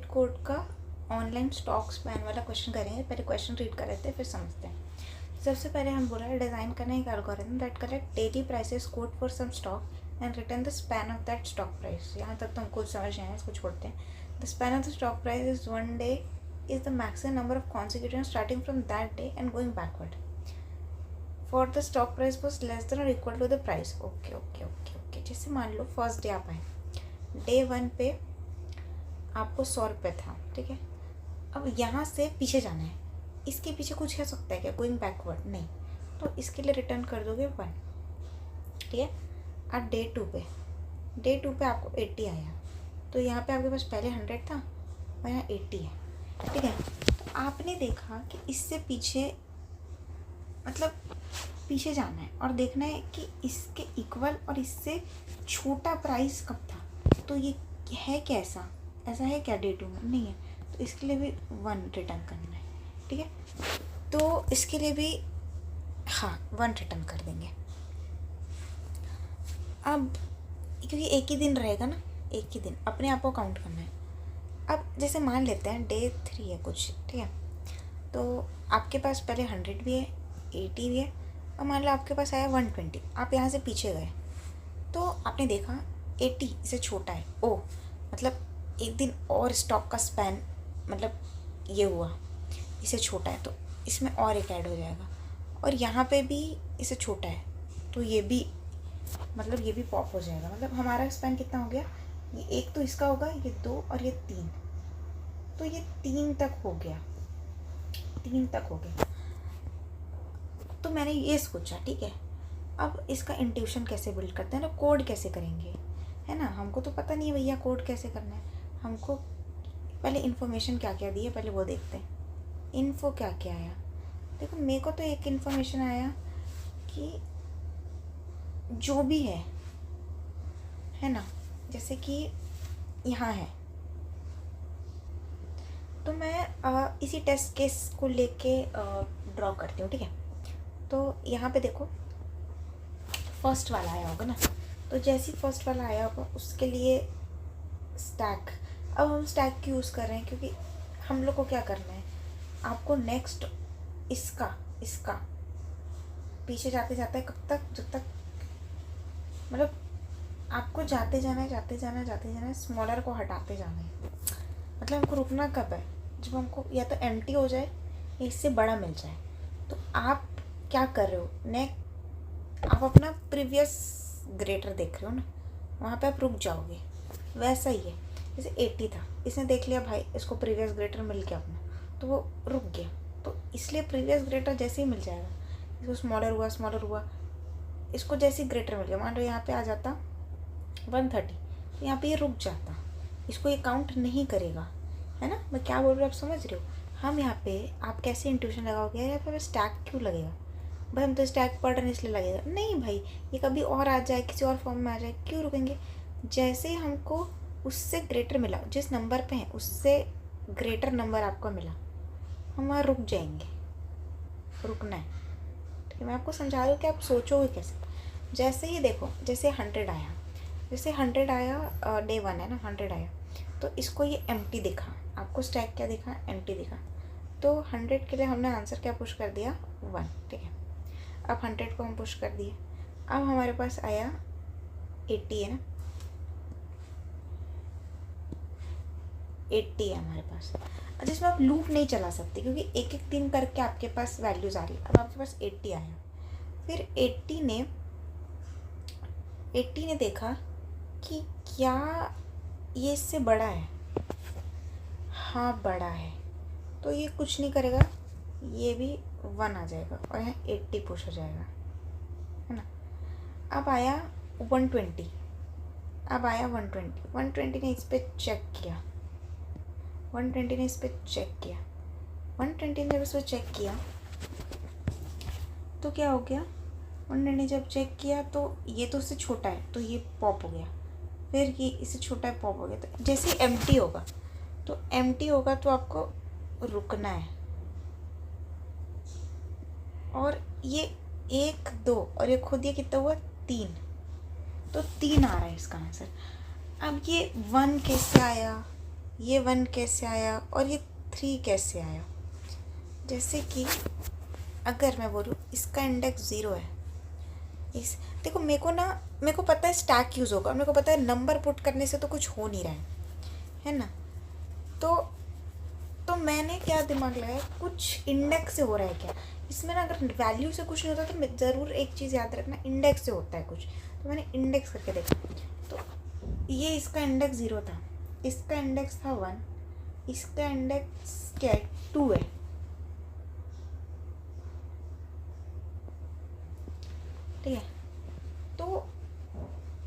Code का online stock span वाला question करेंगे। पहले क्वेश्चन रीड कर लेते हैं फिर समझते हैं। सबसे पहले हम बोला है डिज़ाइन करना एक algorithm that collect daily prices code for some stock and return the span of that stock price. यहाँ तक तो हमको समझ आए, इसको छोड़ते हैं। The span of the stock price is one day is the maximum number of consecutive starting from that day and going backward for the stock price was less than और equal to the price. Okay okay okay okay. जैसे मान लो first day आप आए, day 1 पे आपको 100 रुपये था, ठीक है। अब यहाँ से पीछे जाना है, इसके पीछे कुछ हो सकता है क्या? गोइंग बैकवर्ड नहीं, तो इसके लिए रिटर्न कर दोगे 1, ठीक है। अब डे 2 पे आपको 80 आया, तो यहाँ पे आपके पास पहले 100 था और यहाँ 80 है, ठीक है। तो आपने देखा कि इससे पीछे मतलब पीछे जाना है और देखना है कि इसके इक्वल और इससे छोटा प्राइस कब था। तो ये है कैसा, ऐसा है क्या डे 2 में? नहीं है, तो इसके लिए भी 1 रिटर्न करना है, ठीक है। तो इसके लिए भी 1 रिटर्न कर देंगे। अब क्योंकि एक ही दिन रहेगा ना, एक ही दिन अपने आप को काउंट करना है। अब जैसे मान लेते हैं डे 3 है कुछ, ठीक है। तो आपके पास पहले 100 भी है, 80 भी है, और मान लो आपके पास आया 120। आप यहाँ से पीछे गए तो आपने देखा 80 इससे छोटा है। मतलब एक दिन और स्टॉक का स्पैन मतलब ये हुआ, इससे छोटा है, तो इसमें और एक ऐड हो जाएगा। और यहाँ पे भी इससे छोटा है, तो ये भी मतलब ये भी पॉप हो जाएगा। मतलब हमारा स्पैन कितना हो गया? ये एक तो इसका होगा, ये 2 और ये 3, तो ये 3 तक हो गया, 3 तक हो गया। तो मैंने ये सोचा, ठीक है, अब इसका इंट्यूशन कैसे बिल्ड करते हैं ना, कोड कैसे करेंगे, है ना। हमको तो पता नहीं है भैया कोड कैसे करना है। हमको पहले इन्फॉर्मेशन क्या क्या दी है पहले वो देखते हैं। इन्फो क्या क्या आया, देखो मेरे को तो एक इन्फॉर्मेशन आया कि जो भी है ना, जैसे कि यहाँ है, तो मैं इसी टेस्ट केस को लेके ड्रॉ करती हूँ, ठीक है। तो यहाँ पे देखो फर्स्ट वाला आया होगा ना, तो जैसे ही फर्स्ट वाला आया होगा उसके लिए स्टैक। अब हम स्टैक क्यों यूज़ कर रहे हैं? क्योंकि हम लोग को क्या करना है, आपको नेक्स्ट इसका पीछे जाते जाते कब तक, जब तक मतलब आपको जाते जाना है, स्मॉलर को हटाते जाना है। मतलब हमको रुकना कब है? जब हमको या तो एम्प्टी हो जाए या इससे बड़ा मिल जाए। तो आप क्या कर रहे हो, आप अपना प्रीवियस ग्रेटर देख रहे हो ना, वहाँ पे आप रुक जाओगे। वैसा ही है, जैसे 80 था, इसने देख लिया भाई इसको प्रीवियस ग्रेटर मिल गया अपना, तो वो रुक गया। तो इसलिए प्रीवियस ग्रेटर जैसे ही मिल जाएगा, इसको स्मॉलर हुआ, इसको जैसे ही ग्रेटर मिल गया, मान लो यहाँ पे आ जाता 130, तो यहाँ पे ये रुक जाता, इसको ये काउंट नहीं करेगा, है ना। मैं क्या बोल रही हूँ, आप समझ रहे हो। हम यहाँ पे आप कैसे इंट्यूशन लगाओगे, यहाँ पे स्टैक क्यों लगेगा भाई? हम तो स्टैक पढ़ रहे हैं इसलिए लगेगा नहीं भाई, ये कभी और आ जाए, किसी और फॉर्म में आ जाए, क्यों रुकेंगे? जैसे हमको उससे ग्रेटर मिला, जिस नंबर पे है उससे ग्रेटर नंबर आपको मिला, हम वहाँ रुक जाएंगे। रुकना है, ठीक है। मैं आपको समझा रही हूँ कि आप सोचोगे कैसे। जैसे ही देखो, जैसे 100 आया, डे 1 है ना, 100 आया, तो इसको ये एम्प्टी दिखा, आपको स्टैक क्या दिखा? एम्प्टी दिखा। तो 100 के लिए हमने आंसर क्या पुश कर दिया? 1, ठीक है। अब 100 को हम पुश कर दिए, अब हमारे पास आया 80 है ना, 80 है हमारे पास। जिसमें आप लूप नहीं चला सकते क्योंकि एक एक दिन करके आपके पास वैल्यूज आ रही है। अब आपके पास 80 आया, फिर 80 ने देखा कि क्या ये इससे बड़ा है? हाँ बड़ा है, तो ये कुछ नहीं करेगा, ये भी 1 आ जाएगा और यहाँ 80 पुश हो जाएगा, है ना। अब आया 120, 120 ने इस पर चेक किया, 120 ने जब इस पर चेक किया तो क्या हो गया? 120 ने जब चेक किया तो ये तो उससे छोटा है, तो ये पॉप हो गया, फिर ये इससे छोटा है, पॉप हो गया। तो जैसे ही एम्प्टी होगा तो आपको रुकना है। और ये 1 2 और ये खुद ये कितना हुआ? 3, तो 3 आ रहा है इसका आंसर। अब ये 1 कैसे आया? ये 1 कैसे आया और ये 3 कैसे आया। जैसे कि अगर मैं बोलूँ इसका इंडेक्स 0 है, इस देखो मेरे को पता है स्टैक यूज़ होगा, मेरे को पता है नंबर पुट करने से तो कुछ हो नहीं रहा है ना। तो मैंने क्या दिमाग लगाया, कुछ इंडेक्स से हो रहा है क्या इसमें ना। अगर वैल्यू से कुछ नहीं होता तो ज़रूर एक चीज़ याद रखना, इंडेक्स से होता है कुछ। तो मैंने इंडेक्स करके देखा, तो ये इसका इंडेक्स 0 था, इसका इंडेक्स था 1, इसका इंडेक्स क्या है 2 है। ठीक है, तो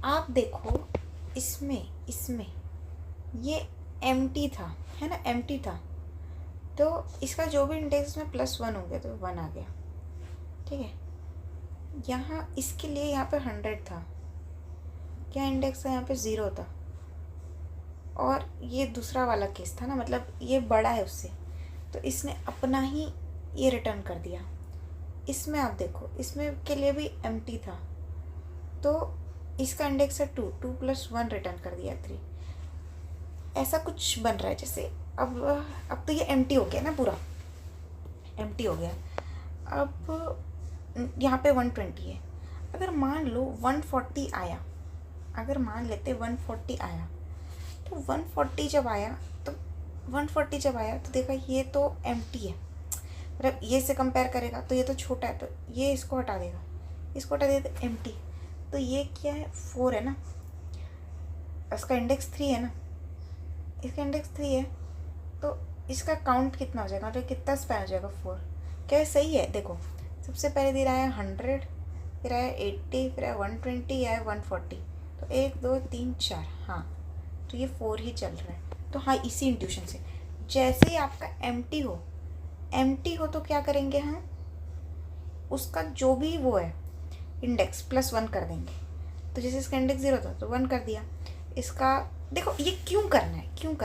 आप देखो इसमें ये एम्प्टी था, है ना, एम्प्टी था। तो इसका जो भी इंडेक्स में +1 हो गया तो 1 आ गया। ठीक है, यहाँ इसके लिए यहाँ पे 100 था, क्या इंडेक्स था यहाँ पे 0 था, और ये दूसरा वाला केस था ना, मतलब ये बड़ा है उससे, तो इसने अपना ही ये रिटर्न कर दिया। इसमें आप देखो, इसमें के लिए भी एम्प्टी था, तो इसका इंडेक्स है 2 + 1 रिटर्न कर दिया 3। ऐसा कुछ बन रहा है जैसे अब तो ये एम्प्टी हो गया ना, पूरा एम्प्टी हो गया। अब यहाँ पे 120 है, अगर मान लो 140 आया, अगर मान लेते 140 आया, तो 140 जब आया तो देखा ये तो एम्प्टी है, मतलब ये से कंपेयर करेगा तो ये तो छोटा है, तो ये इसको हटा देगा, इसको हटा देगा तो एम्प्टी। तो ये क्या है 4 है ना, इसका इंडेक्स 3 है ना, इसका इंडेक्स 3 है, तो इसका काउंट कितना हो जाएगा, मतलब कितना स्पैन हो जाएगा 4। क्या सही है, देखो सबसे पहले दे रहा है 100, फिर आया 80, फिर आया 120, आया 140, तो 1 2 3 4, हाँ तो ये 4 ही चल रहा है। तो हाँ, इसी इंट्यूशन से जैसे ही आपका एम्प्टी हो तो क्या करेंगे हम, उसका जो भी वो है इंडेक्स +1 कर देंगे। तो जैसे इसका इंडेक्स 0 था तो 1 कर दिया। इसका देखो ये क्यों करना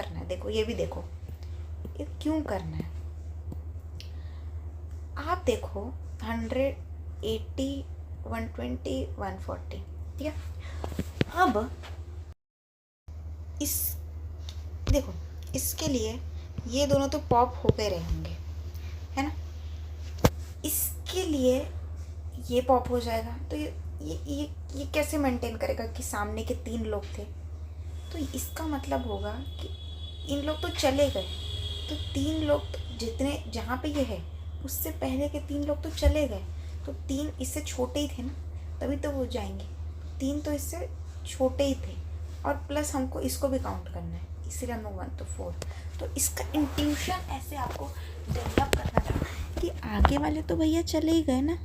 है, देखो ये भी देखो ये क्यों करना है। आप देखो 100, 80, 120, 140, ठीक है। अब देखो इसके लिए ये दोनों तो पॉप हो गए रहेंगे, है ना, इसके लिए ये पॉप हो जाएगा, तो ये कैसे मेंटेन करेगा कि सामने के 3 लोग थे। तो इसका मतलब होगा कि इन लोग तो चले गए, तो 3 लोग तो जितने जहाँ पे ये है उससे पहले के 3 लोग तो चले गए, तो 3 इससे छोटे ही थे ना, तभी तो वो जाएंगे। 3 तो इससे छोटे ही थे, और प्लस हमको इसको भी काउंट करना है, इसलिए हम लोग 1 तो 4। तो इसका इंट्यूशन ऐसे आपको डेवलप करना था कि आगे वाले तो भैया चले ही गए ना,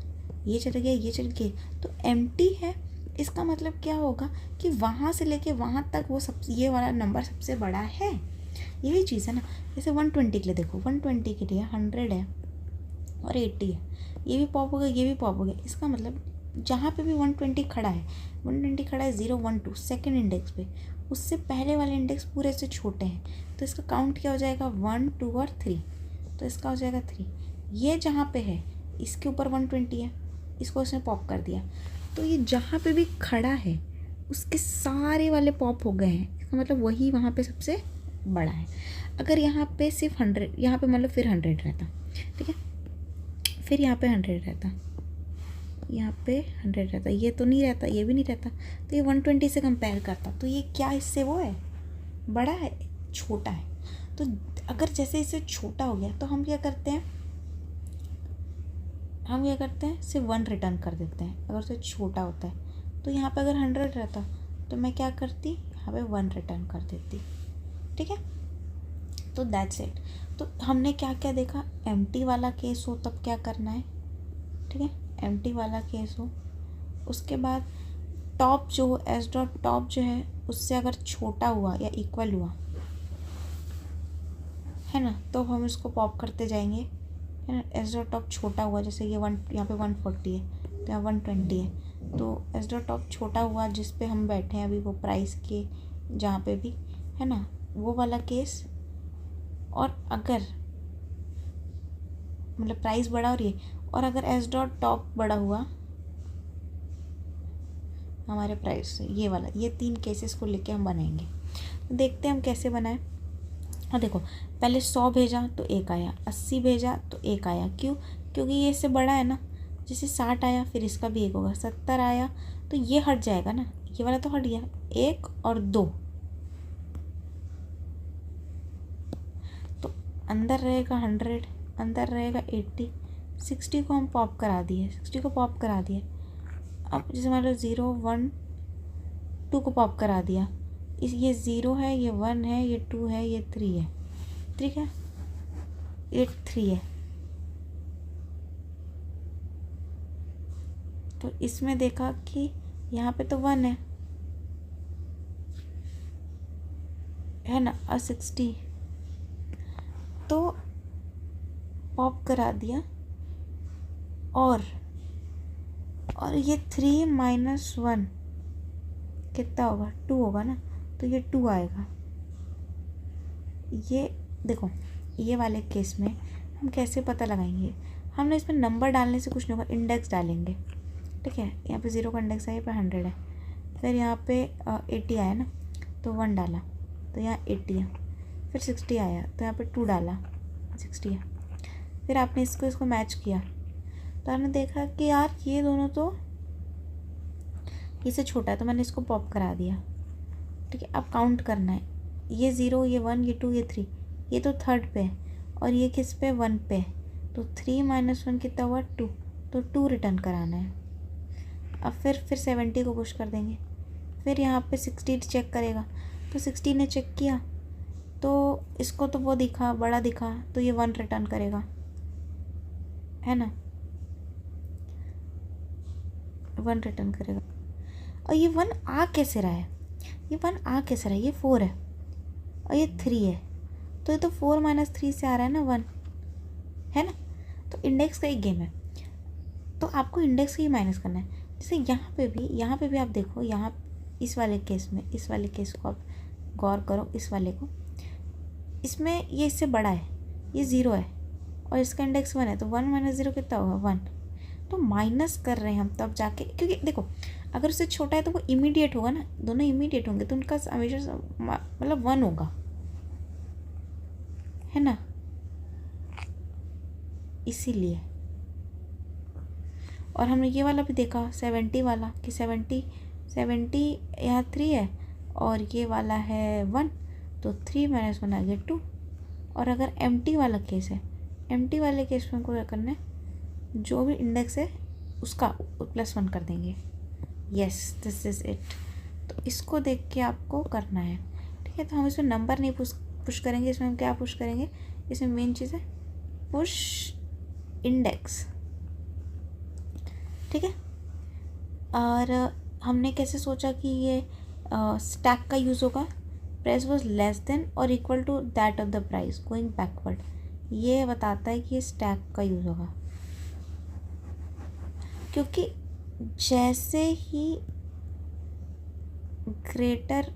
ये चले गए, ये चले गए, तो एम्प्टी है। इसका मतलब क्या होगा कि वहाँ से लेके वहाँ तक वो सब, ये वाला नंबर सबसे बड़ा है, यही चीज़ है ना। जैसे 120 के लिए देखो, 120 के लिए 100 है और 80 है, ये भी पॉप हो गया, ये भी पॉप हो गया। इसका मतलब जहाँ पे भी 120 खड़ा है, 120 खड़ा है 0 1 2 सेकेंड इंडेक्स पे, उससे पहले वाले इंडेक्स पूरे से छोटे हैं, तो इसका काउंट क्या हो जाएगा 1 2 और 3, तो इसका हो जाएगा 3। ये जहाँ पे है इसके ऊपर 120 है, इसको इसने पॉप कर दिया, तो ये जहाँ पे भी खड़ा है उसके सारे वाले पॉप हो गए हैं, इसका मतलब वही वहाँ पे सबसे बड़ा है। अगर यहाँ पे सिर्फ 100, यहाँ पे मतलब फिर 100 रहता, ठीक है, फिर यहाँ पे 100 रहता, यहाँ पे 100 रहता, ये तो नहीं रहता, ये भी नहीं रहता, तो ये 120 से कंपेयर करता, तो ये क्या इससे वो है, बड़ा है, छोटा है। तो अगर जैसे इससे छोटा हो गया तो हम क्या करते हैं, सिर्फ 1 रिटर्न कर देते हैं। अगर उससे छोटा होता है तो यहाँ पे अगर 100 रहता तो मैं क्या करती, यहाँ पे 1 रिटर्न कर देती, ठीक है। तो दैट्स इट। तो हमने क्या क्या देखा, एम्प्टी वाला केस हो तब क्या करना है, ठीक है, एम्प्टी वाला केस हो, उसके बाद टॉप जो हो, एस डॉट टॉप जो है उससे अगर छोटा हुआ या इक्वल हुआ, है ना, तो हम इसको पॉप करते जाएंगे, है ना। एस डॉट टॉप छोटा हुआ, जैसे ये 1, यहाँ पे 140 है तो यहाँ 120 है, तो एस डॉट टॉप छोटा हुआ जिस पे हम बैठे हैं अभी, वो प्राइस के जहाँ पे भी, है ना, वो वाला केस। और अगर मतलब प्राइस बड़ा हो रही है, और अगर एस डॉट टॉप बड़ा हुआ हमारे प्राइस से, ये वाला, ये 3 केसेस को लेके हम बनाएंगे। तो देखते हैं हम कैसे बनाएं। और देखो पहले 100 भेजा तो 1 आया, 80 भेजा तो 1 आया। क्यों? क्योंकि ये इससे बड़ा है ना। जैसे 60 आया फिर इसका भी 1 होगा, 70 आया तो ये हट जाएगा ना, ये वाला तो हट गया, 1 और 2 तो अंदर रहेगा 100, अंदर रहेगा 80, 60 को हम पॉप करा दिए, 60 को पॉप करा दिए। अब जैसे मान लो 0 1 2 को पॉप करा दिया, ये 0 है, ये 1 है, ये 2 है, ये 3 है, ठीक है, ये 3 है। तो इसमें देखा कि यहाँ पे तो 1 है ना, और 60 तो पॉप करा दिया। और ये 3 - 1 कितना होगा? 2 होगा ना, तो ये 2 आएगा। ये देखो ये वाले केस में हम कैसे पता लगाएंगे? हमने इसमें नंबर डालने से कुछ नहीं होगा, इंडेक्स डालेंगे, ठीक है। यहाँ पे 0 का इंडेक्स है, यहाँ पे 100 है, फिर यहाँ पे 80 आया ना तो 1 डाला तो यहाँ 80 है, फिर 60 आया तो यहाँ पे 2 डाला, 60 है। फिर आपने इसको मैच किया तो आपने देखा कि यार ये दोनों तो इससे छोटा है, तो मैंने इसको पॉप करा दिया, ठीक है। अब काउंट करना है, ये 0, ये 1, ये 2, ये 3, ये तो थर्ड पे है और ये किस पे? 1 पे है, तो 3 - 1 कितना हुआ? 2, तो 2 रिटर्न कराना है। अब फिर 70 को पुश कर देंगे, फिर यहाँ पे 60 चेक करेगा, तो 60 ने चेक किया तो इसको तो वो दिखा, बड़ा दिखा, तो ये 1 रिटर्न करेगा, है ना, 1 रिटर्न करेगा। और ये 1 आ कैसे रहा है? ये 1 आ कैसे रहा है? ये 4 है और ये 3 है, तो ये तो 4 - 3 से आ रहा है ना 1, है ना। तो इंडेक्स का एक गेम है, तो आपको इंडेक्स का ही माइनस करना है। जैसे यहाँ पे भी आप देखो, यहाँ इस वाले केस में, इस वाले केस को आप गौर करो, इस वाले को, इसमें ये इससे बड़ा है, ये 0 है और इसका इंडेक्स 1 है, तो 1 - 0 कितना होगा? 1। तो माइनस कर रहे हैं हम तब जाके, क्योंकि देखो अगर उससे छोटा है तो वो इमीडिएट होगा ना, दोनों इमीडिएट होंगे, तो उनका हमेशा मतलब 1 होगा, है ना, इसीलिए। और हमने ये वाला भी देखा 70 वाला कि 70 यहाँ 3 है और ये वाला है 1, तो 3 - 1 आ गया 2। और अगर एम्प्टी वाला केस है, एम्प्टी वाले केस में हमको क्या करना है? जो भी इंडेक्स है उसका +1 कर देंगे। Yes, this is it. तो इसको देख के आपको करना है, ठीक है। तो हम इसमें नंबर नहीं पुश करेंगे, इसमें हम क्या पुश करेंगे? इसमें मेन चीज़ है पुश इंडेक्स, ठीक है। और हमने कैसे सोचा कि ये स्टैक का यूज़ होगा? प्राइस वॉज लेस देन और equal to that of the price going backward, ये बताता है कि ये स्टैक का यूज़ होगा। क्योंकि जैसे ही ग्रेटर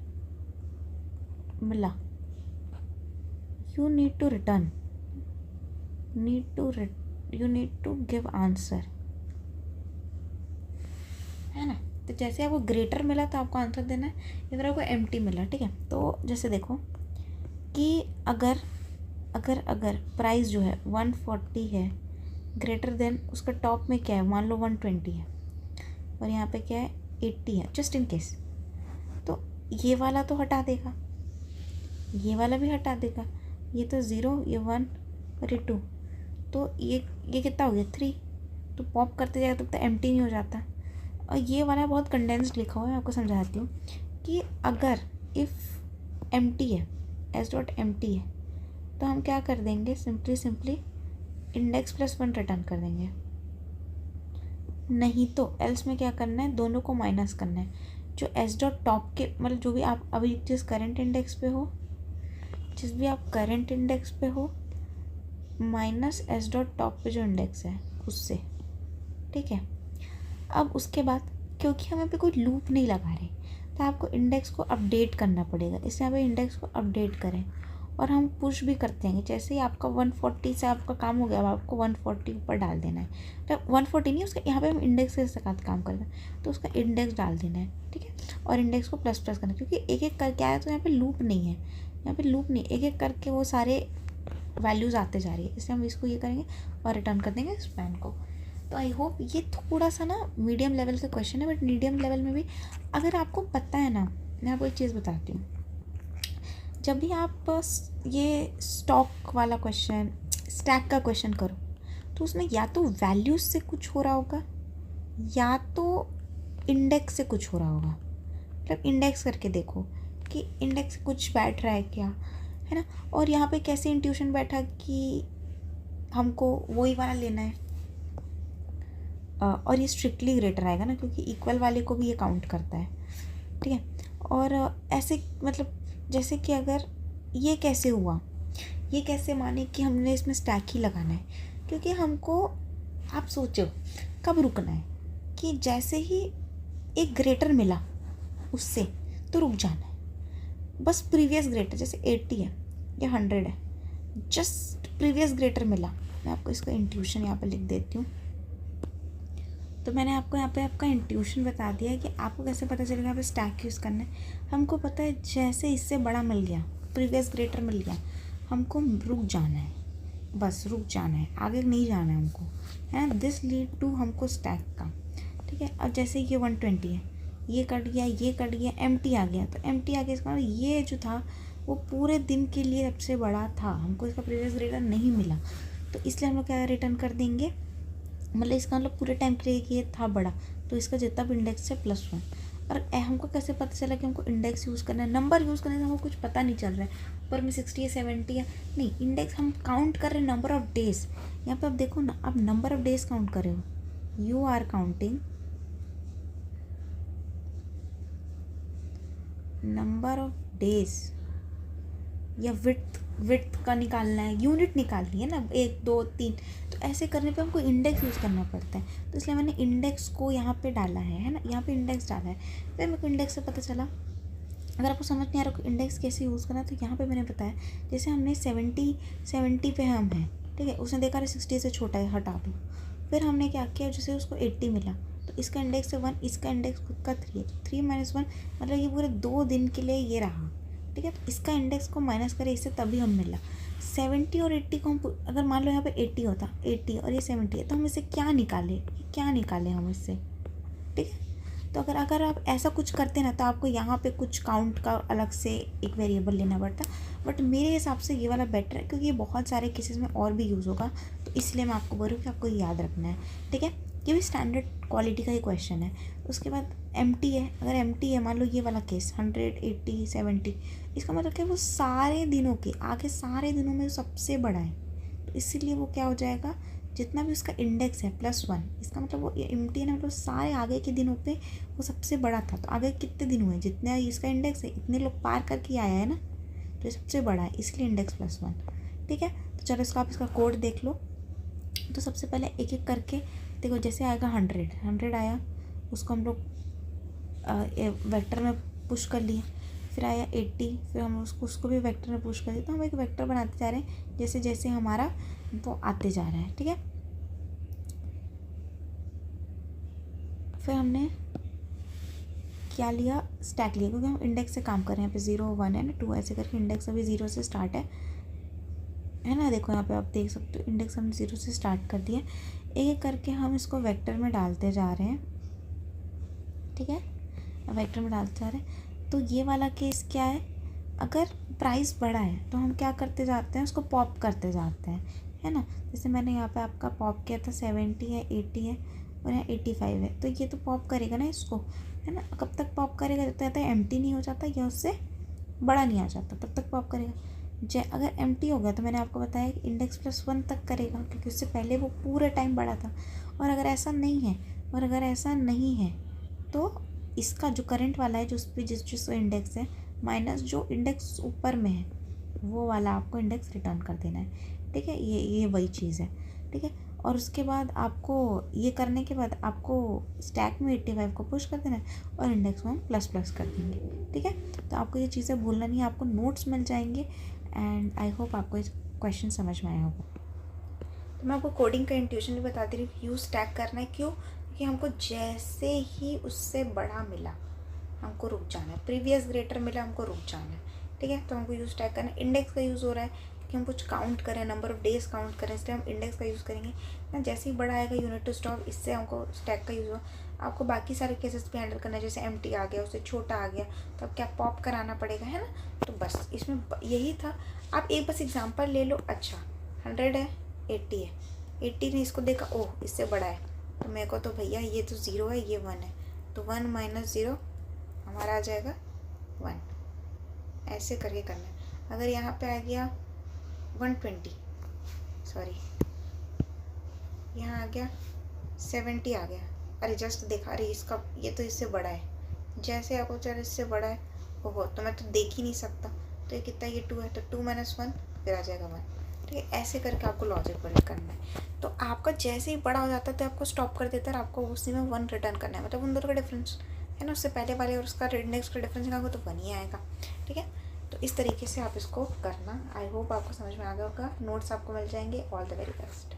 मिला, you need to give answer, है ना। तो जैसे आपको ग्रेटर मिला तो आपको आंसर देना है, इधर आपको एम्प्टी मिला, ठीक है। तो जैसे देखो कि अगर प्राइस जो है 140 है, ग्रेटर देन उसका टॉप में क्या है? मान लो 120 है और यहाँ पे क्या है? 80 है, जस्ट इन केस। तो ये वाला तो हटा देगा, ये वाला भी हटा देगा, ये तो 0, ये 1 और ये 2, तो ये कितना हो गया? 3। तो पॉप करते जाएगा तब तक एम्प्टी नहीं हो जाता। और ये वाला बहुत कंडेंस्ड लिखा हुआ है, मैं आपको समझाती हूँ कि अगर इफ़ एम्प्टी है, s.empty है, तो हम क्या कर देंगे? सिंपली इंडेक्स +1 रिटर्न कर देंगे। नहीं तो एल्स में क्या करना है? दोनों को माइनस करना है। जो s.top के मतलब जो भी आप अभी जिस करंट इंडेक्स पे हो, माइनस s.top पे जो इंडेक्स है उससे, ठीक है। अब उसके बाद क्योंकि हम यहाँ पे कोई लूप नहीं लगा रहे, तो आपको इंडेक्स को अपडेट करना पड़ेगा। इसलिए यहाँ पे इंडेक्स को अपडेट करें और हम पुश भी करते हैं। जैसे ही आपका 140 से आपका काम हो गया, अब आपको 140 ऊपर डाल देना है। तो 140 नहीं, उसका यहाँ पे हम इंडेक्स के साथ काम करते हैं, तो उसका इंडेक्स डाल देना है, ठीक है। और इंडेक्स को ++ करना है, क्योंकि एक एक करके आया तो यहाँ पे लूप नहीं है। यहाँ पे लूप नहीं, एक एक करके वो सारे वैल्यूज़ आते जा रही है, इसलिए हम इसको ये करेंगे और रिटर्न कर देंगे स्पैन को। तो आई होप ये थोड़ा सा ना मीडियम लेवल का क्वेश्चन है, बट मीडियम लेवल में भी अगर आपको पता है ना, मैं आपको एक चीज़ बताती हूँ, जब भी आप ये स्टॉक वाला क्वेश्चन, स्टैक का क्वेश्चन करो, तो उसमें या तो वैल्यूज से कुछ हो रहा होगा या तो इंडेक्स से कुछ हो रहा होगा। मतलब इंडेक्स करके देखो कि इंडेक्स कुछ बैठ रहा है क्या, है ना। और यहाँ पे कैसे इंट्यूशन बैठा कि हमको वही वाला लेना है, और ये स्ट्रिक्टली ग्रेटर आएगा ना, क्योंकि इक्वल वाले को भी ये काउंट करता है, ठीक है। और ऐसे मतलब जैसे कि अगर ये कैसे हुआ, ये कैसे माने कि हमने इसमें स्टैक ही लगाना है, क्योंकि हमको, आप सोचो कब रुकना है कि जैसे ही एक ग्रेटर मिला उससे तो रुक जाना है, बस प्रीवियस ग्रेटर, जैसे 80 है या 100 है, जस्ट प्रीवियस ग्रेटर मिला। मैं आपको इसका इंट्यूशन यहाँ पे लिख देती हूँ। तो मैंने आपको यहाँ पे आपका इंट्यूशन बता दिया है कि आपको कैसे पता चलेगा यहाँ पे स्टैक यूज़ करना है। हमको पता है जैसे इससे बड़ा मिल गया, प्रीवियस ग्रेटर मिल गया, हमको रुक जाना है, बस रुक जाना है, आगे नहीं जाना है हमको, है। दिस लीड टू हमको स्टैक का, ठीक है। अब जैसे ये 120 है, ये कट गया, ये कट गया, एम्प्टी आ गया, तो एम्प्टी आ गया इसका मतलब ये जो था वो पूरे दिन के लिए सबसे बड़ा था, हमको इसका प्रीवियस ग्रेटर नहीं मिला, तो इसलिए हम लोग क्या रिटर्न कर देंगे, मतलब इसका मतलब पूरे टाइम के लिए ये था बड़ा, तो इसका जितना भी इंडेक्स है +1। और हमको कैसे पता चला कि हमको इंडेक्स यूज़ करना है, नंबर यूज़ करने से हमको कुछ पता नहीं चल रहा है ऊपर में 60 है 70 है, नहीं, इंडेक्स हम काउंट कर रहे हैं नंबर ऑफ डेज। यहाँ पे आप देखो ना, आप नंबर ऑफ डेज काउंट कर रहे हो, you are counting number of days, या विड्थ का निकालना है, यूनिट निकालनी है ना, 1 2 3, तो ऐसे करने पे हमको इंडेक्स यूज़ करना पड़ता है, तो इसलिए मैंने इंडेक्स को यहाँ पे डाला है ना, यहाँ पे इंडेक्स डाला है। फिर मेरे को इंडेक्स से पता चला, अगर आपको समझ नहीं आ रहा इंडेक्स कैसे यूज़ करना, तो यहाँ पे मैंने बताया, जैसे हमने 70 पे हम हैं, ठीक है, उसने देखा 60 से छोटा है, हटा दो। फिर हमने क्या किया, जैसे उसको 80 मिला, तो इसका इंडेक्स है 1, इसका इंडेक्स खुद का 3 है, 3 - 1 मतलब ये पूरे 2 दिन के लिए ये रहा, ठीक है। तो इसका इंडेक्स को माइनस करें इससे, तभी हम मिला 70 और 80 को हम, अगर मान लो यहाँ पे 80 होता, 80 और ये 70 है, तो हम इससे क्या निकाले हम इससे, ठीक है। तो अगर आप ऐसा कुछ करते ना, तो आपको यहाँ पे कुछ काउंट का अलग से एक वेरिएबल लेना पड़ता, बट मेरे हिसाब से ये वाला बेटर है, क्योंकि ये बहुत सारे केसेस में और भी यूज़ होगा, तो इसलिए मैं आपको बोल रही हूँ कि आपको याद रखना है, ठीक है। ये भी स्टैंडर्ड क्वालिटी का ही क्वेश्चन है। उसके बाद एम्प्टी है, अगर एम्प्टी है, मान लो ये वाला केस 100 80 70, इसका मतलब क्या, वो सारे दिनों के आगे सारे दिनों में सबसे बड़ा है, तो इसीलिए वो क्या हो जाएगा, जितना भी उसका इंडेक्स है +1, इसका मतलब वो एम्प्टी है ना, मतलब सारे आगे के दिनों पे वो सबसे बड़ा था, तो आगे कितने दिन हुए, जितना इसका इंडेक्स है इतने लोग पार करके आया है ना, तो ये सबसे बड़ा है, इसलिए इंडेक्स +1, ठीक है। तो चलो इसका आप इसका कोड देख लो। तो सबसे पहले एक एक करके देखो, जैसे आएगा 100 आया, उसको हम लोग वेक्टर में पुश कर लिए, फिर आया 80, फिर हम उसको भी वेक्टर में पुश कर दिए, तो हम एक वेक्टर बनाते जा रहे हैं जैसे जैसे हमारा वो आते जा रहा है, ठीक है। फिर हमने क्या लिया, स्टैक लिया, क्योंकि हम इंडेक्स से काम कर रहे हैं, यहाँ पे 0 1 है ना, 2 ऐसे करके इंडेक्स अभी 0 से स्टार्ट है ना। देखो यहाँ पे आप देख सकते हो, इंडेक्स हमने 0 से स्टार्ट कर दिया, एक एक करके हम इसको वेक्टर में डालते जा रहे हैं, ठीक है, वेक्टर में डालते जा रहे हैं। तो ये वाला केस क्या है, अगर प्राइस बड़ा है तो हम क्या करते जाते हैं, उसको पॉप करते जाते हैं, है ना। जैसे मैंने यहाँ पे आपका पॉप किया था, 70 है 80 है और यहाँ 85 है, तो ये तो पॉप करेगा ना इसको, है ना। कब तक पॉप करेगा, जब तक एम्प्टी नहीं हो जाता या उससे बड़ा नहीं आ जाता, तब तक पॉप करेगा। अगर एम्प्टी हो गया तो मैंने आपको बताया कि इंडेक्स +1 तक करेगा, क्योंकि उससे पहले वो पूरे टाइम बड़ा था। और अगर ऐसा नहीं है तो इसका जो करंट वाला है, जो उस पर जिस इंडेक्स है, माइनस जो इंडेक्स ऊपर में है, वो वाला आपको इंडेक्स रिटर्न कर देना है, ठीक है। ये वही चीज़ है, ठीक है। और उसके बाद आपको ये करने के बाद आपको स्टैक में 85 को पुश कर देना है और इंडेक्स को हम ++ कर देंगे, ठीक है। तो आपको ये चीज़ें भूलना नहीं है, आपको नोट्स मिल जाएंगे, एंड आई होप आपको इस क्वेश्चन समझ में आया होगा। तो मैं आपको कोडिंग का इंट्यूशन भी बता दे रही हूँ, यूज़ स्टैक करना है, क्यों, क्योंकि हमको जैसे ही उससे बड़ा मिला हमको रुक जाना है, प्रीवियस ग्रेटर मिला हमको रुक जाना है, ठीक है। तो हमको यूज़ टैग करना है। इंडेक्स का यूज़ हो रहा है क्योंकि हम कुछ काउंट करें, नंबर ऑफ डेज काउंट करें, इसलिए हम इंडेक्स का यूज़ करेंगे ना। जैसे ही बड़ा आएगा यूनिट टू स्टॉप, इससे हमको टैग का यूज़ हो। आपको बाकी सारे केसेस भी हैंडल करना है, जैसे एम्प्टी आ गया, उससे छोटा आ गया तो अब क्या पॉप कराना पड़ेगा, है ना। तो बस इसमें यही था। आप एक बस एग्जांपल ले लो। अच्छा 100 है, 80 है, 80 ने इसको देखा, ओह इससे बड़ा है, तो मेरे को तो भैया ये तो 0 है, ये 1 है, तो 1 माइनस 0 हमारा आ जाएगा 1। ऐसे करके करना है। अगर यहाँ पे आ गया 120, सॉरी यहाँ आ गया 70 आ गया, अरे जस्ट देखा, अरे इसका ये तो इससे बड़ा है, जैसे आपको चल इससे बड़ा है, ओहो तो मैं तो देख ही नहीं सकता, तो ये कितना, ये 2 है, तो 2 माइनस 1 फिर आ जाएगा 1। ठीक है, ऐसे करके आपको लॉजिक बिल्ड करना है। तो आपका जैसे ही बड़ा हो जाता है तो आपको स्टॉप कर देता है, आपको उसी में 1 रिटर्न करना है, मतलब उन दोनों का डिफरेंस है ना, उससे पहले वाले और उसका नेक्स्ट का डिफरेंस निकालोगे तो 1 ही आएगा। ठीक है, तो इस तरीके से आप इसको करना। आई होप आपको समझ में आ गया होगा। नोट्स आपको मिल जाएंगे। All the very best.